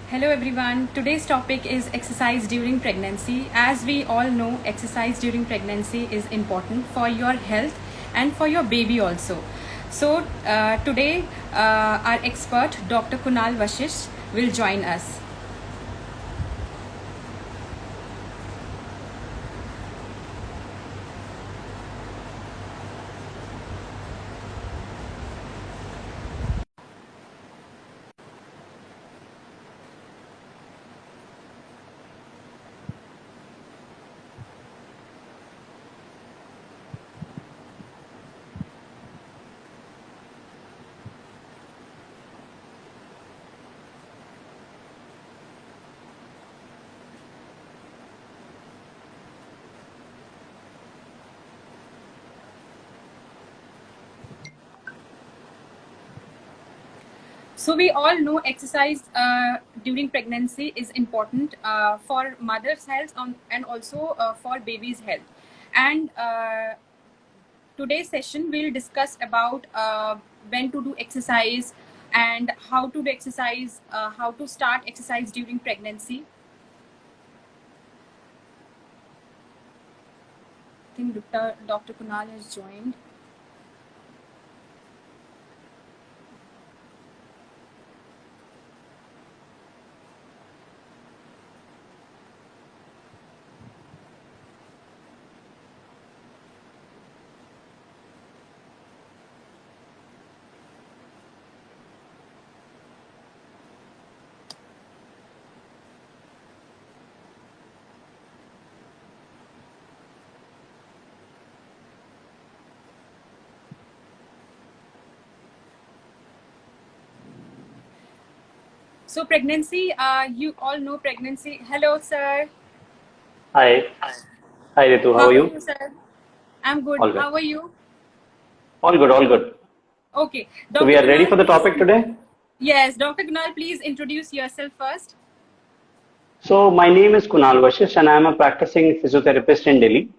Hello everyone. Today's topic is exercise during pregnancy. As we all know, exercise during pregnancy is important for your health and for your baby also. So today our expert Dr. Kunal Vashish will join us. So we all know exercise during pregnancy is important for mother's health and also for baby's health. And today's session we'll discuss about when to do exercise and how to do exercise, how to start exercise during pregnancy. I think Dr. Kunal has joined. So pregnancy, you all know pregnancy. Hello, sir. Hi. Hi, Ritu. How How are are you? you, sir? I'm good. All How good. are you? All good, all good. Okay. So we Dr. are ready for Kunal, the please. topic today. Yes, Dr. Kunal, please introduce yourself first. So my name is Kunal Vashish and I'm a practicing physiotherapist in Delhi.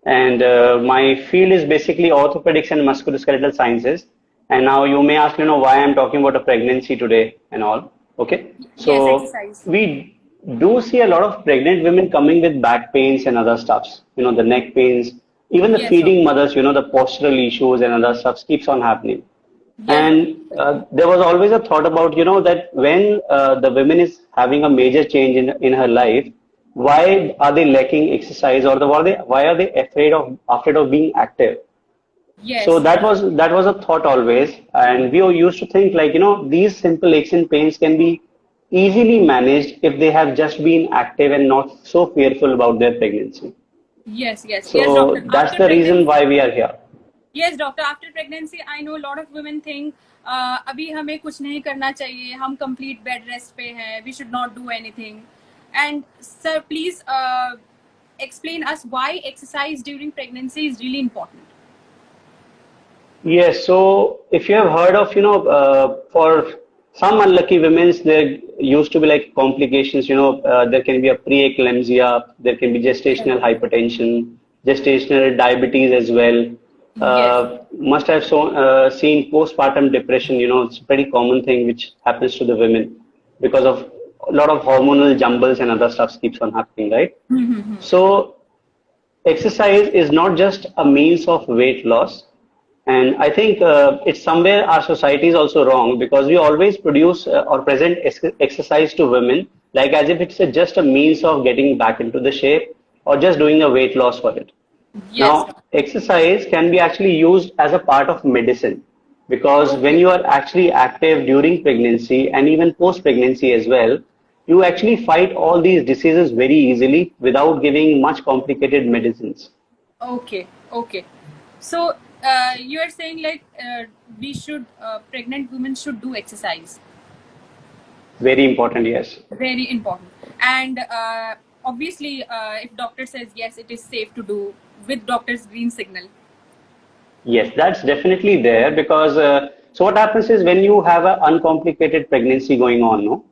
And my field is basically orthopedics and musculoskeletal sciences. And now you may ask, why I'm talking about a pregnancy today and all. Okay. Yes, So exercise. we do see a lot of pregnant women coming with back pains and other stuffs, the neck pains, even the Yes, feeding doctor. mothers, the postural issues and other stuff keeps on happening. Yes, doctor. And there was always a thought about, that when the woman is having a major change in her life, why are they lacking exercise or why are they afraid of being active? So Yes, that was a thought always, and we all used to think like, these simple aches and pains can be easily managed if they have just been active and not so fearful about their pregnancy. yes, doctor. So that's After the reason pregnancy, why we are here. yes, doctor. After pregnancy, I know a lot of women think अभी हमें कुछ नहीं करना चाहिए. हम complete bed rest पे हैं. We should not do anything. And sir, please explain us why exercise during pregnancy is really important. Yes, so if you have heard of, for some unlucky women, there used to be like complications, there can be a preeclampsia, there can be Yes. gestational hypertension, gestational diabetes as well. Yes. Must have seen postpartum depression, it's a pretty common thing which happens to the women because of a lot of hormonal jumbles and other stuff keeps on happening, right? So exercise is not just a means of weight loss. And I think it's somewhere our society is also wrong because we always produce or present exercise to women like as if it's just a means of getting back into the shape or just doing a weight loss for it. Yes, Now, doctor. exercise can be actually used as a part of medicine because when Okay. you are actually active during pregnancy and even post pregnancy as well, you actually fight all these diseases very easily without giving much complicated medicines. Okay. Okay. So you are saying like we should pregnant women should do exercise. Very important, yes. Very important. And obviously, if doctor says yes, it is safe to do with doctor's green signal. Yes, that's definitely there because so what happens is when you have an uncomplicated pregnancy going on, no,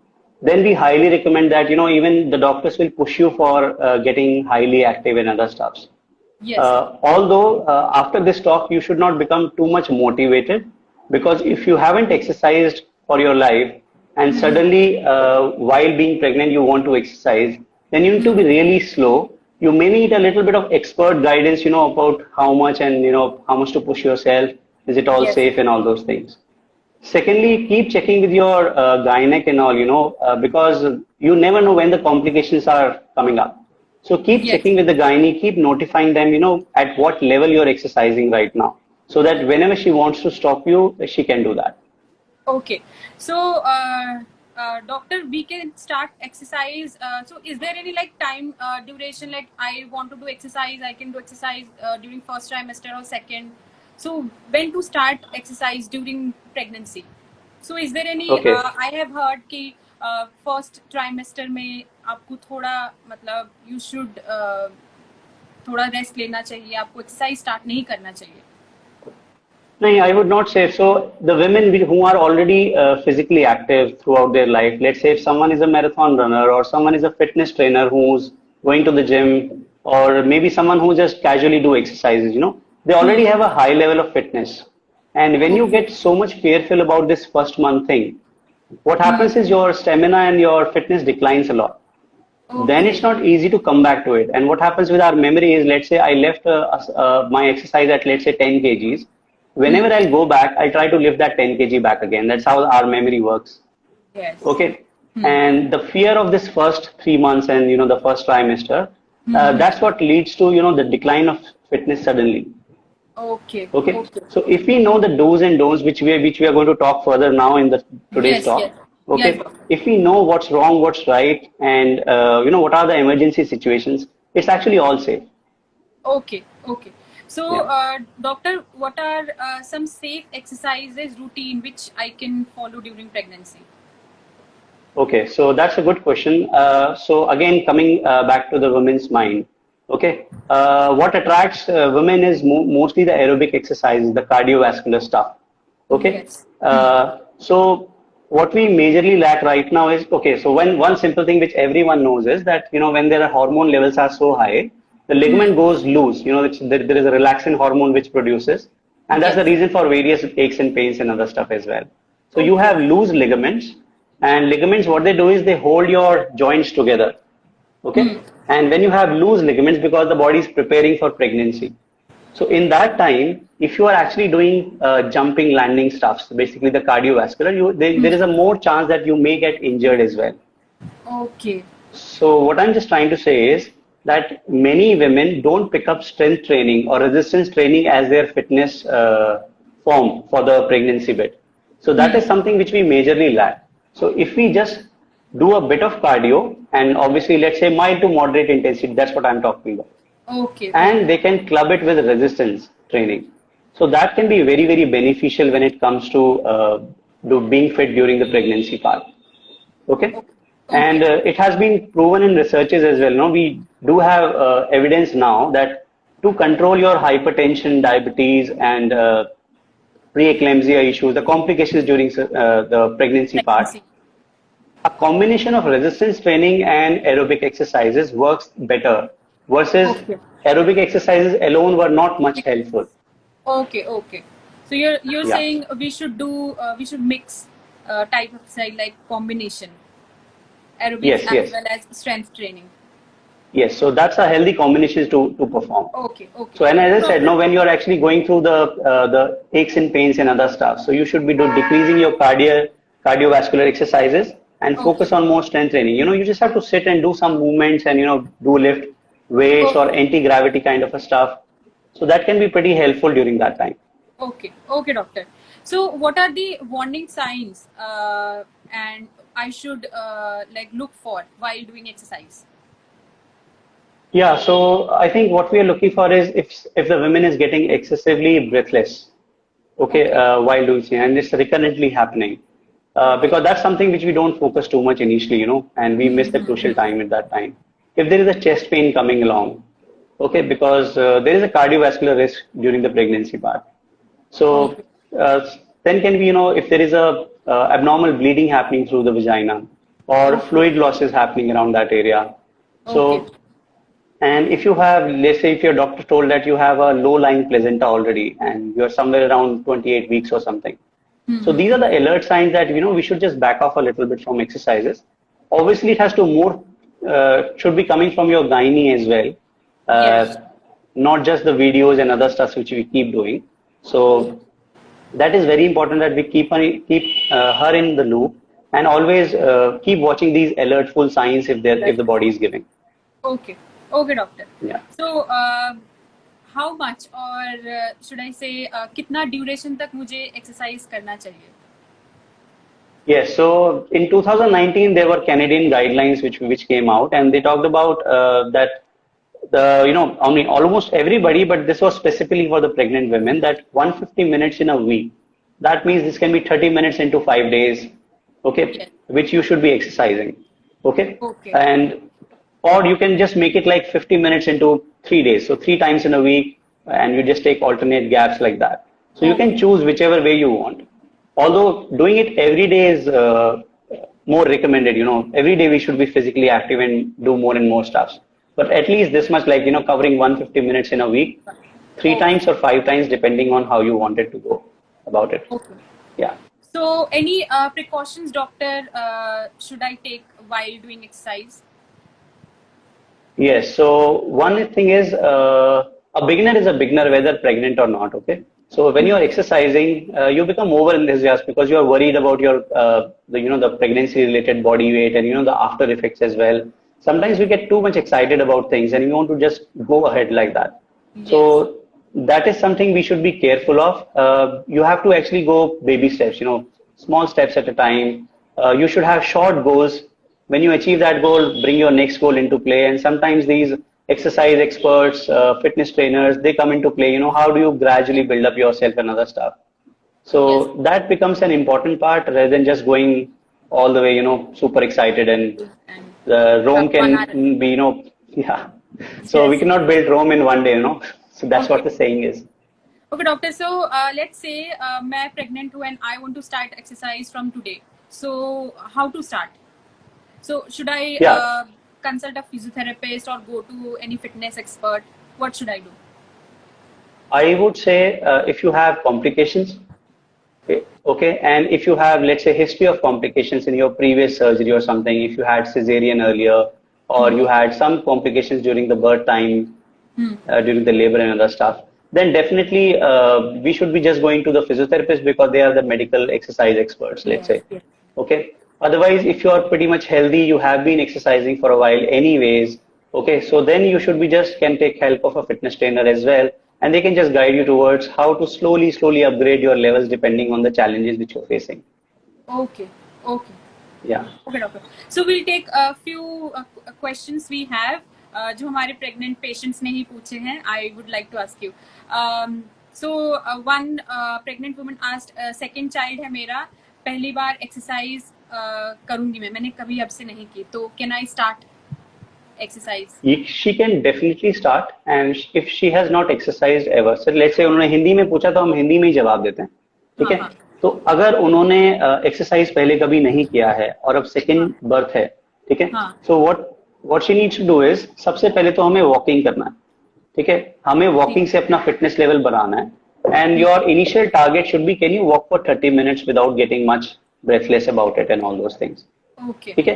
then we highly recommend that, even the doctors will push you for getting highly active and other stuffs. Yes. Although after this talk, you should not become too much motivated because if you haven't exercised for your life, and suddenly while being pregnant you want to exercise, then you need to be really slow. You may need a little bit of expert guidance, about how much and how much to push yourself. Is it all Yes. safe and all those things? Secondly, keep checking with your gynec and all, because you never know when the complications are coming up. So keep Yes. checking with the gynae, keep notifying them, at what level you're exercising right now, so that whenever she wants to stop you, she can do that. Okay. So, doctor, we can start exercise. So, is there any like time duration? Like, I want to do exercise, I can do exercise during first trimester or second. So, when to start exercise during pregnancy? So, is there any? Okay. I have heard कि first trimester में आपको थोड़ा मतलब you should थोड़ा rest लेना चाहिए, आपको exercise start नहीं करना चाहिए. No, I would not say so. The women who are already physically active throughout their life, let's say if someone is a marathon runner or someone is a fitness trainer who's going to the gym, or maybe someone who just casually do exercises, they already have a high level of fitness. And when you Okay. get so much fearful about this first month thing, what happens is your stamina and your fitness declines a lot. Then it's Okay. not easy to come back to it. And what happens with our memory is, let's say I left my exercise at, let's say, 10 kgs. Whenever I'll go back, I'll try to lift that 10 kg back again. That's how our memory works. Yes. Okay. And the fear of this first 3 months and, the first trimester, that's what leads to, the decline of fitness suddenly. Okay. Okay. Okay. So if we know the do's and don'ts, which we are going to talk further now in the today's Yes. Yes. talk. Yes, Okay. doctor. If we know what's wrong, what's right, and what are the emergency situations, it's actually all safe. Okay. Okay. So, Yeah. doctor, what are some safe exercises routine which I can follow during pregnancy? Okay. So that's a good question. So again, coming back to the women's mind. Okay. What attracts women is mostly the aerobic exercises, the cardiovascular stuff. Okay. Yes. So what we majorly lack right now is, okay, so when one simple thing which everyone knows is that, when their hormone levels are so high, the ligament goes loose. There is a relaxin hormone which produces, and that's the Yes. reason for various aches and pains and other stuff as well. So you Okay. have loose ligaments, and ligaments, what they do is they hold your joints together. Okay. And when you have loose ligaments, because the body is preparing for pregnancy, so in that time, if you are actually doing jumping, landing stuffs, basically the cardiovascular, there is a more chance that you may get injured as well. Okay. So what I'm just trying to say is that many women don't pick up strength training or resistance training as their fitness form for the pregnancy bit. So that is something which we majorly lack. So if we just do a bit of cardio, and obviously let's say mild to moderate intensity, that's what I'm talking about, Okay. and Okay. they can club it with resistance training. So that can be very, very beneficial when it comes to being fit during the pregnancy part. Okay. And Okay. it has been proven in researches as well. No, we do have evidence now that to control your hypertension, diabetes, and preeclampsia issues, the complications during the pregnancy part, Pregnancy. a combination of resistance training and aerobic exercises works better versus Okay. aerobic exercises alone were not much helpful. Okay. Okay. So you're Yeah. saying we should mix type of exercise like combination aerobics Yes, as yes. well as strength training. Yes. So that's a healthy combination to perform. Okay. Okay. So, and as I said, Doctor. no, when you're actually going through the aches and pains and other stuff, so you should be decreasing your cardiovascular exercises and Okay. focus on more strength training. You just have to sit and do some movements and do lift weights or Okay. anti-gravity kind of a stuff. So that can be pretty helpful during that time. Okay, okay, doctor. So, what are the warning signs and I should like look for while doing exercise? Yeah, so I think what we are looking for is if the women is getting excessively breathless, okay, Okay, while doing it, and it's recurrently happening, okay, because that's something which we don't focus too much initially, and we miss the crucial time at that time. If there is a chest pain coming along, okay, because there is a cardiovascular risk during the pregnancy part. So okay, uh, then can be, if there is a abnormal bleeding happening through the vagina or okay, fluid losses happening around that area. okay, So, and if you have, let's say, if your doctor told that you have a low-lying placenta already and you're somewhere around 28 weeks or something. So these are the alert signs that we should just back off a little bit from exercises. Obviously, it has to more should be coming from your gynae as well, Yes. not just the videos and other stuff which we keep doing. So that is very important that we keep her in the loop and always keep watching these alertful signs if the body is giving. Okay. Okay, doctor. Yeah. So, how much or should I say कितना duration तक मुझे exercise करना चाहिए? Yes, so in 2019 there were Canadian guidelines which came out, and they talked about that I mean almost everybody, but this was specifically for the pregnant women, that 150 minutes in a week. That means this can be 30 minutes into 5 days, okay, Yes. which you should be exercising, okay, Okay. and or you can just make it like 50 minutes into 3 days, so 3 times in a week, and you just take alternate gaps like that. So you can choose whichever way you want. Although doing it every day is more recommended, every day we should be physically active and do more and more stuff. But at least this much, like, covering 150 minutes in a week, 3 times or 5 times, depending on how you wanted to go about it. Okay. Yeah. So, any precautions, doctor, should I take while doing exercise? Yes. So one thing is a beginner is a beginner whether pregnant or not. Okay. So when you are exercising, you become over enthusiastic because you are worried about your the pregnancy related body weight and the after effects as well. Sometimes we get too much excited about things and we want to just go ahead like that. Yes. So that is something we should be careful of. You have to actually go baby steps, small steps at a time. You should have short goals. When you achieve that goal, bring your next goal into play. And sometimes these exercise experts, fitness trainers, they come into play. How do you gradually build up yourself and other stuff? So that becomes an important part rather than just going all the way, super excited, and the Rome can be, yeah. So we cannot build Rome in one day, So that's what the saying is. Okay, doctor. So let's say मैं pregnant हूँ and I want to start exercise from today. So how to start? So should I consult a physiotherapist or go to any fitness expert? What should I do? I would say if you have complications, okay, and if you have, let's say, history of complications in your previous surgery or something, if you had cesarean earlier or you had some complications during the birth time, during the labor and other stuff, then definitely we should be just going to the physiotherapist because they are the medical exercise experts, let's say. Yes. Okay. Otherwise, if you are pretty much healthy, you have been exercising for a while anyways, okay, so then you should be can take help of a fitness trainer as well, and they can just guide you towards how to slowly upgrade your levels depending on the challenges which you're facing. Okay. Okay. Yeah. Okay, doctor. So we'll take a few questions we have. जो हमारे pregnant patients ने ही पूछे हैं. I would like to ask you. So one pregnant woman asked, second child है मेरा, पहली बार exercise करूंगी मैंने कभी अब से नहीं की, तो can I start exercise? She can definitely start, and if she has not exercised ever, so let's say उन्होंने हिंदी में पूछा तो हम हिंदी में ही जवाब देते हैं, ठीक है? तो अगर उन्होंने एक्सरसाइज पहले कभी नहीं किया है और अब सेकंड बर्थ है, ठीक है? So what she needs to do is, सबसे पहले तो हमें वॉकिंग करना है, ठीक है? हमें वॉकिंग से अपना फिटनेस लेवल बढ़ाना है, and your initial target should be, can you walk for 30 minutes without getting much breathless about it and all those things. Okay. ठीक है?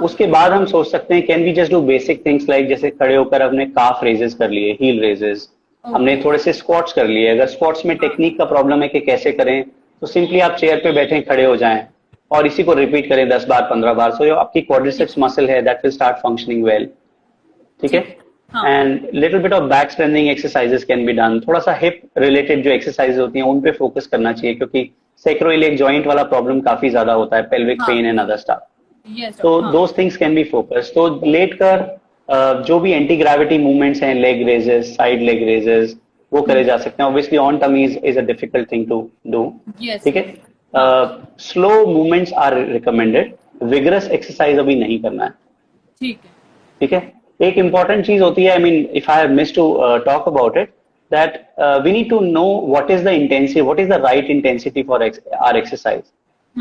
उसके बाद हम सोच सकते हैं, can we just do basic things like जैसे खड़े होकर हमने calf raises कर लिए, heel raises, हमने थोड़े से squats कर लिए. अगर squats में टेक्निक का प्रॉब्लम है कि कैसे करें, तो सिंपली आप चेयर पे बैठे खड़े हो जाएं और इसी को रिपीट करें 10 बार 15 बार. सो आपकी quadriceps मसल है, that will start functioning well. ठीक है? And little bit of back strengthening exercises can be done. थोड़ा सा hip related जो exercises होती हैं उन पे फोकस करना चाहिए, क्योंकि sacroiliac joint वाला प्रॉब्लम काफी ज्यादा होता है, pelvic pain and other stuff. Yes. So those things can be focused. तो लेट कर जो भी एंटी ग्रेविटी मूवमेंट्स हैं, leg raises, side leg raises, वो करे जा सकते हैं. Obviously on tummy is a difficult thing to do, ठीक है? Slow movements are recommended, vigorous exercise अभी नहीं करना है, ठीक है? ठीक है? एक इंपॉर्टेंट चीज होती है, I mean if I have missed to talk about it, that we need to know what is the intensity, what is the right intensity for our exercise.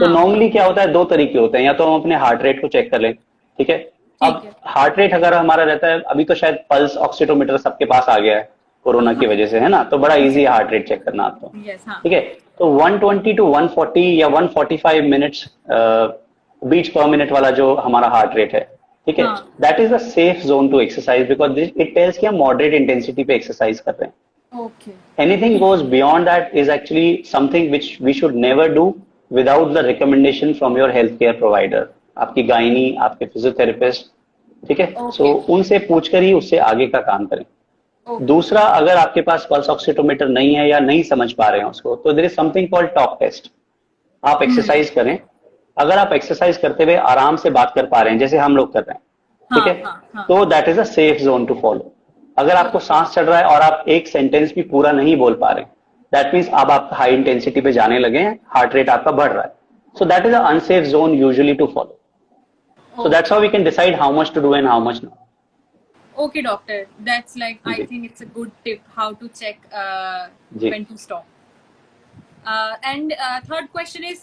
तो नॉर्मली क्या होता है, दो तरीके होते हैं, या तो हम अपने हार्ट रेट को चेक कर लें, ठीक है? अब हार्ट रेट अगर हमारा रहता है, अभी तो शायद पल्स ऑक्सीटोमीटर सबके पास आ गया है, कोरोना की वजह से, है ना, तो बड़ा इजी है हार्ट रेट चेक करना आपको। यस, हाँ। ठीक है, तो 120 to 140 या 145 मिनट्स बीट्स पर मिनट वाला जो हमारा हार्ट रेट है, ठीक है, हाँ। That is a safe zone to exercise, because it tells कि हम मॉडरेट इंटेंसिटी पे एक्सरसाइज कर रहे हैं। Okay. Anything goes beyond that is actually something which we should never do without the recommendation from your healthcare provider, आपकी gynae, आपके physiotherapist, ठीक है, सो ओके। उनसे पूछकर ही उससे आगे का काम करें। ओके। दूसरा, अगर आपके पास पल्स ऑक्सीटोमीटर नहीं है या नहीं समझ पा रहे हैं उसको, तो there is something called talk test. आप एक्सरसाइज करें, अगर आप एक्सरसाइज करते हुए आराम से बात कर पा रहे हैं जैसे हम लोग कर रहे हैं, ठीक हाँ, है, हाँ, हाँ। तो that is a safe zone to follow. अगर आपको सांस चढ़ रहा है और आप एक सेंटेंस भी पूरा नहीं बोल पा रहे, दैट मीन्स अब आप हाई इंटेंसिटी पे जाने लगे हैं, हार्ट रेट आपका बढ़ रहा है, so that is a unsafe zone usually to follow. So that's how we can decide how much to do and how much not. Okay, doctor. That's like, I जी, think it's a good tip how to check जी, when to stop. And third question is,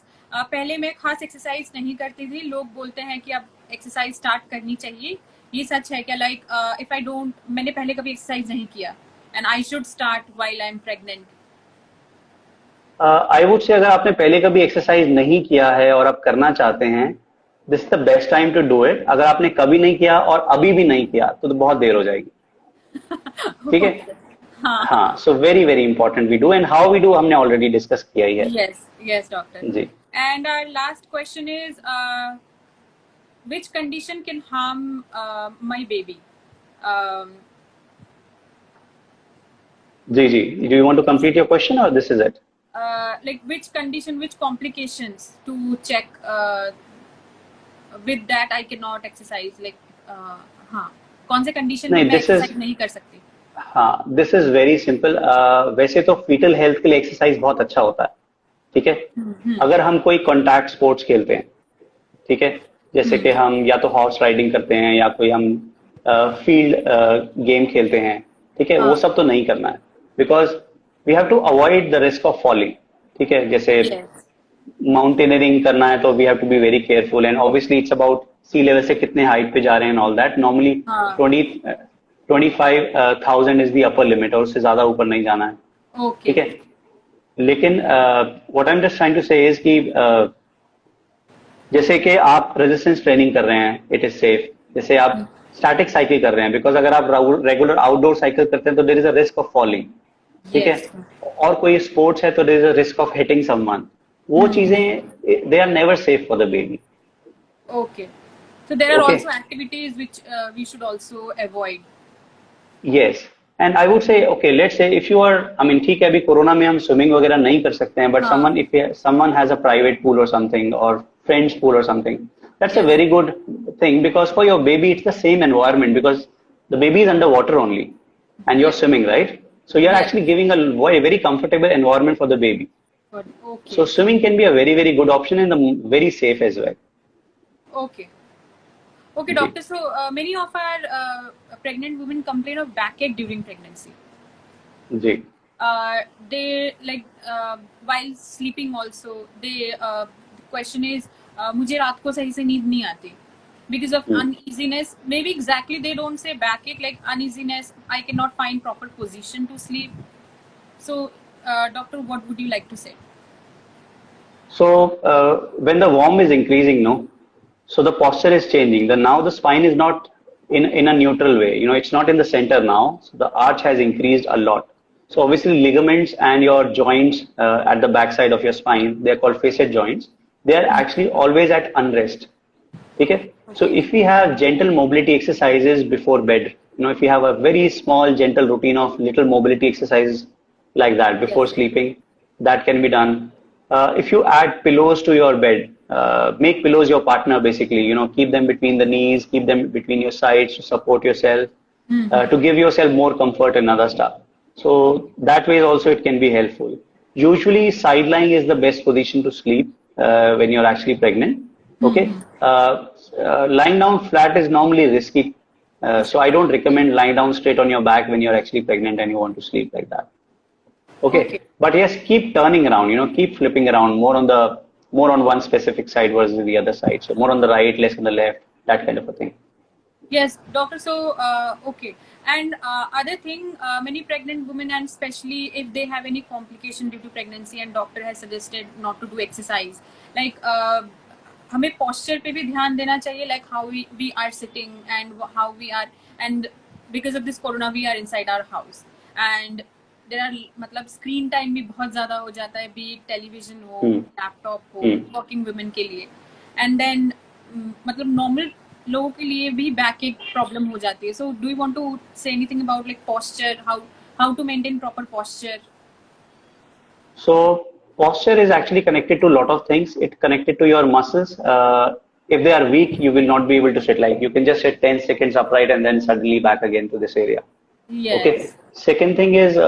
पहले मैं खास exercise नहीं करती थी, लोग बोलते हैं कि अब एक्सरसाइज स्टार्ट करनी चाहिए, ये सच है क्या? लाइक इफ आई डोंट, मैंने पहले कभी एक्सरसाइज नहीं किया and I should start while I am pregnant. I would से अगर आपने पहले कभी एक्सरसाइज नहीं किया है और आप करना चाहते हैं, this is the best time to do it. अगर आपने कभी नहीं किया और अभी भी नहीं किया तो बहुत देर हो जाएगी, ठीक है। हाँ। हाँ, so very very important we do, and how we do हमने ऑलरेडी डिस्कस किया ही है। Yes, yes doctor. जी, and our last question is, which condition can harm my baby? जी, जी, do you want to complete your question और this is it? Like which condition, which complications to check with that I cannot exercise? Like हाँ, कौन से condition में नहीं, मैं this is, exercise नहीं कर सकती? हाँ, दिस इज वेरी सिंपल। वैसे तो फीटल हेल्थ के लिए एक्सरसाइज बहुत अच्छा होता है, ठीक है। अगर हम कोई कॉन्टैक्ट स्पोर्ट्स खेलते हैं, ठीक है, जैसे कि हम या तो हॉर्स राइडिंग करते हैं या कोई हम फील्ड गेम खेलते हैं, ठीक है, वो सब तो नहीं करना है, because we have to avoid the risk of falling, ठीक है। जैसे Yes. माउंटेनियरिंग करना है तो we have to be very careful, and obviously it's about sea level से कितने हाइट पे जा रहे हैं एंड ऑल दैट। नॉर्मली हाँ। 25,000 इज द अपर लिमिट, और उससे ज्यादा ऊपर नहीं जाना है, Okay. ठीक है। लेकिन what I am just trying to say is कि जैसे कि आप रेजिस्टेंस ट्रेनिंग कर रहे हैं, इट इज सेफ। जैसे आप स्टैटिक साइकिल कर रहे हैं, बिकॉज अगर आप रेगुलर आउटडोर साइकिल करते हैं तो there is a risk of falling, ठीक है। Yes. और कोई स्पोर्ट्स है तो there is a risk of hitting someone. वो चीजें they are never safe for the baby. Okay. So there are Okay. also activities which we should also avoid. Yes, and I would say okay, let's say if you are, I mean ठीक है, अभी corona में हम swimming वगैरह नहीं कर सकते हैं, बट हाँ. Someone, if someone has a private pool और समथिंग, और फ्रेंड्स पूल और something, that's a very good thing, because for your baby it's the same environment, because the baby is under water only and you are swimming, right? So you are Yes. actually giving a very comfortable environment for the baby. But okay. So swimming can be a very very good option and very safe as well. Okay. Okay, जी, doctor. So many of our pregnant women complain of backache during pregnancy. जी, They like while sleeping also. They the question is, मुझे रात को सही से नींद नहीं आती because of uneasiness. Maybe exactly they don't say backache, like uneasiness. I cannot find proper position to sleep. So, doctor, what would you like to say? so when the warm is increasing, no, so the posture is changing. Now the spine is not in a neutral way. You know, it's not in the center now. So the arch has increased a lot. So obviously ligaments and your joints at the backside of your spine, they are called facet joints. They are actually always at unrest. Okay? So if we have gentle mobility exercises before bed, you know, if we have a very small gentle routine of little mobility exercises like that before Yes. sleeping, that can be done. If you add pillows to your bed, make pillows your partner basically, you know, keep them between the knees, keep them between your sides to support yourself, to give yourself more comfort and other stuff. So that way also it can be helpful. Usually side lying is the best position to sleep when you're actually pregnant. Okay, lying down flat is normally risky, so I don't recommend lying down straight on your back when you're actually pregnant and you want to sleep like that. Okay, Okay. but yes, keep turning around, you know, keep flipping around more on one specific side versus the other side. So more on the right, less on the left, that kind of a thing. Yes, doctor. So, okay. And other thing, many pregnant women, and especially if they have any complication due to pregnancy, and doctor has suggested not to do exercise. Like, हमें posture पे भी ध्यान देना चाहिए, like how we are sitting and how we are, and because of this corona, we are inside our house, and there are मतलब screen time भी बहुत ज़्यादा हो जाता है, be it television हो, laptop हो, working women के लिए, and then मतलब normal लोगों के लिए भी बैक एक प्रॉब्लम हो जाती है. So do you want to say anything about like posture, how to maintain proper posture? So posture is actually connected to a lot of things. It's connected to your muscles. If they are weak, you will not be able to sit. Like you can just sit 10 seconds upright and then suddenly back again to this area. Okay. Yes. Second thing is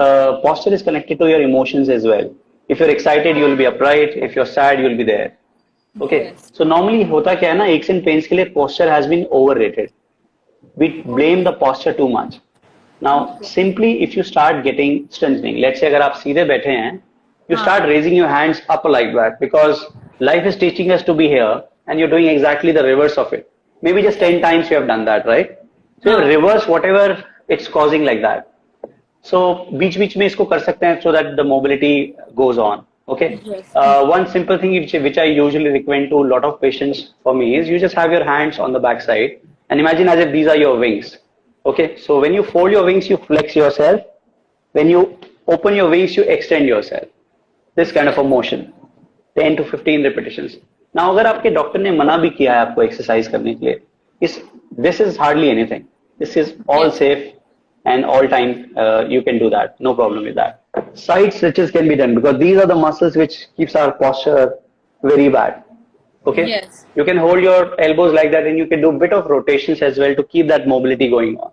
posture is connected to your emotions as well. If you're excited, you will be upright. If you're sad, you will be there. Okay. Yes. So normally होता क्या है ना, aches and pains के लिए posture has been overrated. We blame the posture too much. Now, simply if you start getting strengthening, let's say अगर आप सीधे बैठे हैं, you start raising your hands up like that because life is teaching us to be here and you're doing exactly the reverse of it. Maybe just 10 times you have done that, right? So you reverse whatever it's causing like that. So बीच बीच में इसको कर सकते हैं so that the mobility goes on. Okay. Yes. One simple thing which I usually recommend to a lot of patients for me is you just have your hands on the back side and imagine as if these are your wings. Okay. So when you fold your wings, you flex yourself. When you open your wings, you extend yourself. This kind of a motion. 10 to 15 repetitions. Now अगर आपके doctor ने मना भी किया है आपको exercise करने के लिए, this is hardly anything. This is all safe and all time you can do that. No problem with that. Side stretches can be done because these are the muscles which keeps our posture very bad. Okay. Yes. You can hold your elbows like that and you can do a bit of rotations as well to keep that mobility going on.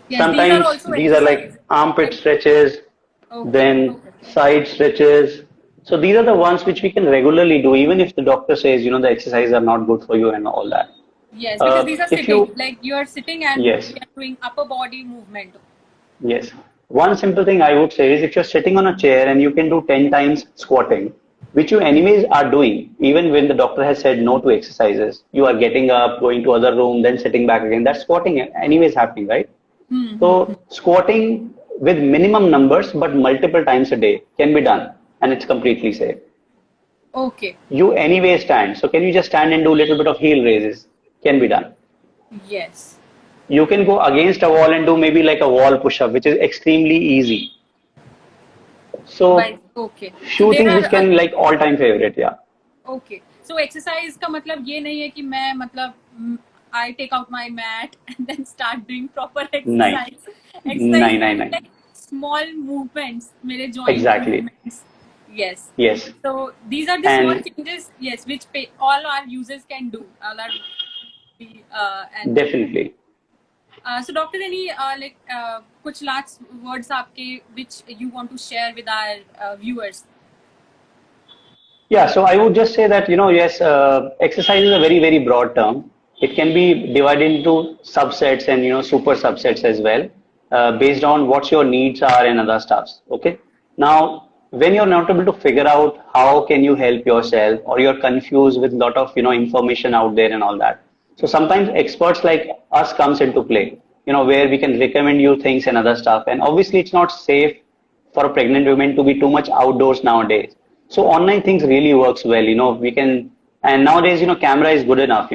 Yes, Sometimes these are like armpit stretches, then side stretches. So these are the ones which we can regularly do even if the doctor says, the exercises are not good for you and all that. Yes, because these are sitting, like you are sitting and Yes. we are doing upper body movement. Yes. One simple thing I would say is if you're sitting on a chair and you can do 10 times squatting, which you anyways are doing, even when the doctor has said no to exercises, you are getting up, going to other room, then sitting back again. That's squatting anyways happening, right? So squatting with minimum numbers but multiple times a day can be done and it's completely safe. Okay. You anyway stand. So can you just stand and do a little bit of heel raises? Can be done. Yes. You can go against a wall and do maybe like a wall push-up, which is extremely easy. So okay. few things which can like all-time favorite, yeah. Okay. So exercise का मतलब ये नहीं है कि मैं मतलब I take out my mat and then start doing proper exercise. नहीं. Like small movements, मेरे joint Exactly. movements. Yes. Yes. So these are the small changes, yes, which all our users can do. All our and definitely. So doctor, any like कुछ last words आपके which you want to share with our viewers? Yeah, so I would just say that, yes, exercise is a very, very broad term. It can be divided into subsets and, super subsets as well, based on what your needs are and other stuffs. Okay. Now, when you're not able to figure out how can you help yourself or you're confused with a lot of, information out there and all that. So sometimes experts like us comes into play, where we can recommend you things and other stuff. And obviously it's not safe for a pregnant woman to be too much outdoors nowadays. So online things really works well, we can, and nowadays, camera is good enough,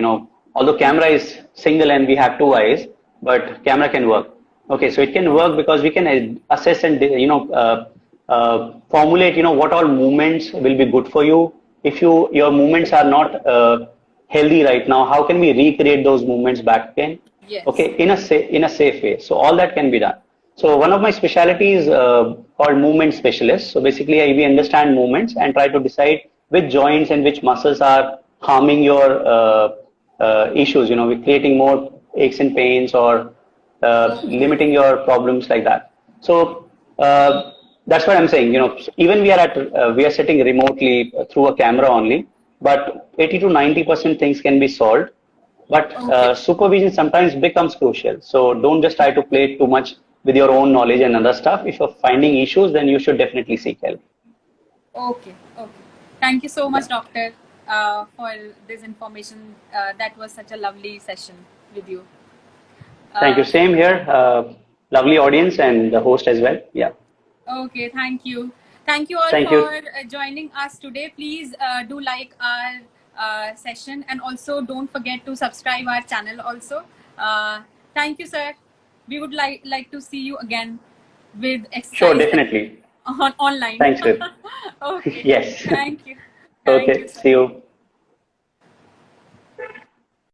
although camera is single and we have two eyes, but camera can work. Okay, so it can work because we can assess and, formulate, what all movements will be good for you. If your movements are not healthy right now, how can we recreate those movements back again? Yes. Okay, in a safe way. So all that can be done. So one of my specialties called movement specialist. So basically we understand movements and try to decide which joints and which muscles are harming your issues, with creating more aches and pains or limiting your problems like that. So that's what I'm saying. Even we are sitting remotely through a camera only, but 80 to 90% things can be solved. But supervision sometimes becomes crucial. So don't just try to play too much with your own knowledge and other stuff. If you're finding issues, then you should definitely seek help. Okay. Thank you so much, doctor, for this information. That was such a lovely session with you. Thank you. Same here. Lovely audience and the host as well. Yeah. Okay, thank you. Thank you all Thank for you. joining us today. Please do like our session, and also don't forget to subscribe our channel also. Thank you, sir. We would like to see you again with Sure, exercise definitely. on online. Thanks, Sir. Okay. Yes. Thank you. Thank you, Okay. sir. See you.